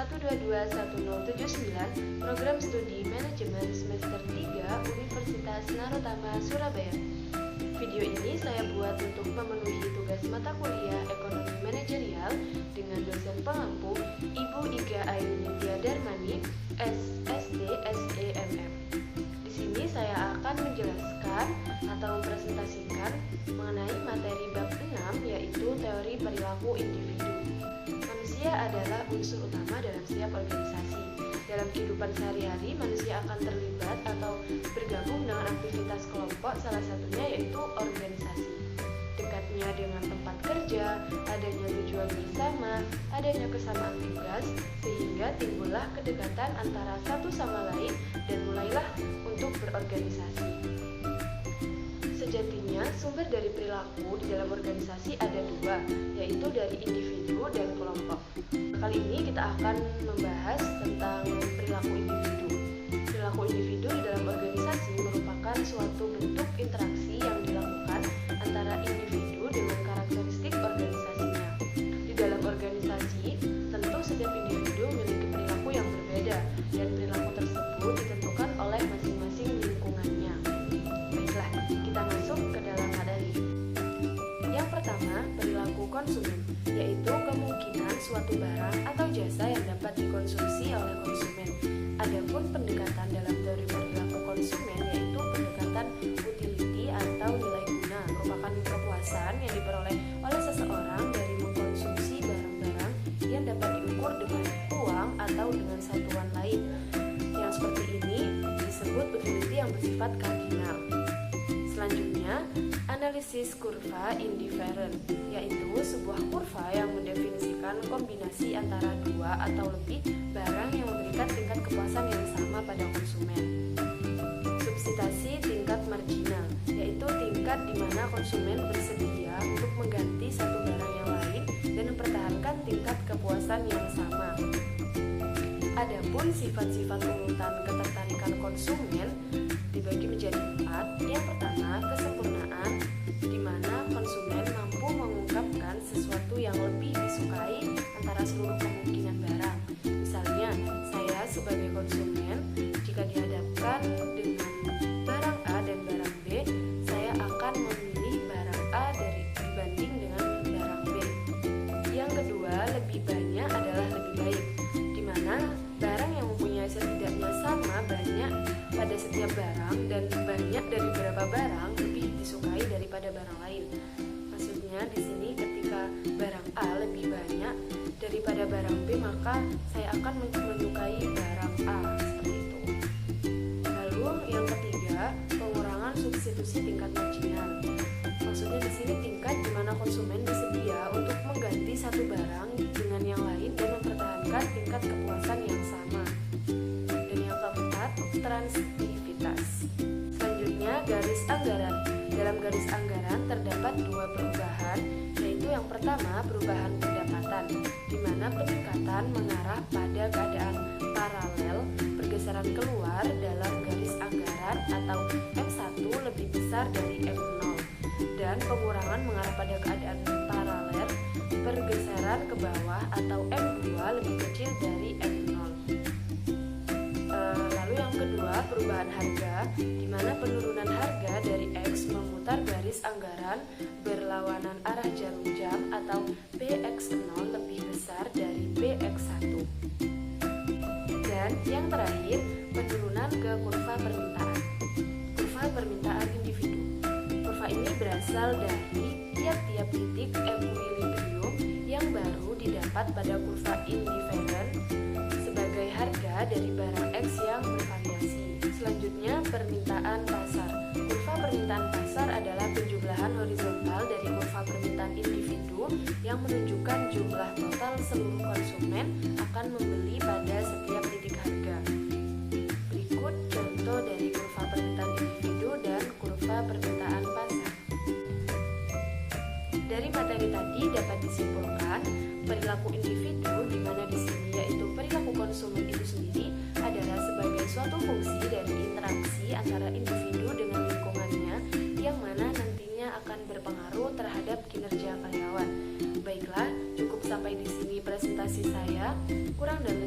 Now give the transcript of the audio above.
1221079 Program Studi Manajemen Semester 3 Universitas Narotama Surabaya. Video ini saya buat untuk memenuhi tugas mata kuliah Ekonomi Manajerial dengan dosen pengampu Ibu Iga Ainitya Darmani, SSD SEMM. Di sini saya akan menjelaskan atau mempresentasikan mengenai materi bab 6, yaitu teori perilaku individu. Manusia adalah unsur utama dalam setiap organisasi. Dalam kehidupan sehari-hari, manusia akan terlibat atau bergabung dengan aktivitas kelompok, salah satunya yaitu organisasi. Dekatnya dengan tempat kerja, adanya tujuan bersama, adanya kesamaan tugas, sehingga timbullah kedekatan antara satu sama lain dan mulailah untuk berorganisasi. Sejatinya, sumber dari perilaku di dalam organisasi ada dua, yaitu dari individu dan kelompok. Kali ini kita akan membahas tentang perilaku individu. Perilaku individu di dalam organisasi merupakan suatu bentuk interaksi yang dilakukan antara individu dengan karakteristik organisasinya. Di dalam organisasi, tentu setiap individu memiliki perilaku yang berbeda, dan perilaku tersebut ditentukan oleh masing-masing lingkungannya. Baiklah, kita masuk ke dalam materi. Yang pertama, perilaku konsumen, yaitu kemungkinan suatu barang atau jasa yang dapat dikonsumsi oleh konsumen. Adapun pendekatan dalam teori perilaku konsumen yaitu pendekatan utility atau nilai guna, merupakan kepuasan yang diperoleh oleh seseorang dari mengkonsumsi barang-barang yang dapat diukur dengan uang atau dengan satuan lain. Yang seperti ini disebut utility yang bersifat kardinal. Selanjutnya, analisis kurva indifferent, yaitu sebuah kurva yang mendefinisikan kombinasi antara dua atau lebih barang yang memberikan tingkat kepuasan yang sama pada konsumen. Substitusi tingkat marginal, yaitu tingkat di mana konsumen bersedia untuk mengganti satu barang yang lain dan mempertahankan tingkat kepuasan yang sama. Adapun sifat-sifat urutan ketertarikan konsumen dibagi menjadi 4. Yang pertama, kesempurnaan, di mana konsumen mampu mengungkapkan sesuatu yang lebih disukai antara seluruh kemungkinan barang. Misalnya, saya sebagai konsumen, jika dihadapkan dengan barang A dan barang B, saya akan memilih barang A dibanding dengan barang B. Yang kedua, lebih banyak adalah lebih baik, di mana barang yang mempunyai setidaknya sama banyak pada setiap barang dan banyak dari beberapa barang lebih disukai daripada barang lain. Maksudnya di sini ketika barang A lebih banyak daripada barang B, maka saya akan menyukai barang A, seperti itu. Lalu yang ketiga, pengurangan substitusi tingkat marginal. Maksudnya di sini tingkat di mana konsumen bersedia untuk mengganti satu barang dengan yang lain dan mempertahankan tingkat kepuasan yang sama. Dan yang keempat, transivitas. Selanjutnya, garis anggaran. Dalam garis anggaran terdapat dua perubahan, yaitu yang pertama perubahan pendapatan, di mana peningkatan mengarah pada keadaan paralel, pergeseran keluar dalam garis anggaran atau M1 lebih besar dari M0, dan pengurangan mengarah pada keadaan paralel, pergeseran ke bawah atau M2 lebih kecil dari M0. Lalu yang kedua, perubahan harga, di mana penurunan harga dari X memutar garis anggaran berlawanan arah jarum jam atau PX0 lebih besar dari PX1. Dan yang terakhir, penurunan ke kurva permintaan. Kurva permintaan individu. Kurva ini berasal dari tiap-tiap titik equilibrium yang baru didapat pada kurva indifferent sebagai harga dari barang X yang bervariasi. Selanjutnya, permintaan pasar. Kurva permintaan pasar adalah penjumlahan horizontal dari kurva permintaan individu yang menunjukkan jumlah total seluruh konsumen akan membeli pada setiap titik harga. Berikut contoh dari kurva permintaan individu dan kurva permintaan pasar. Dari materi tadi dapat disimpulkan perilaku individu, di mana di sini yaitu perilaku konsumen itu sendiri adalah sebagai suatu fungsi dari interaksi antara individu dengan lingkungannya yang mana nantinya akan berpengaruh terhadap kinerja karyawan. Baiklah, cukup sampai di sini presentasi saya. Kurang dan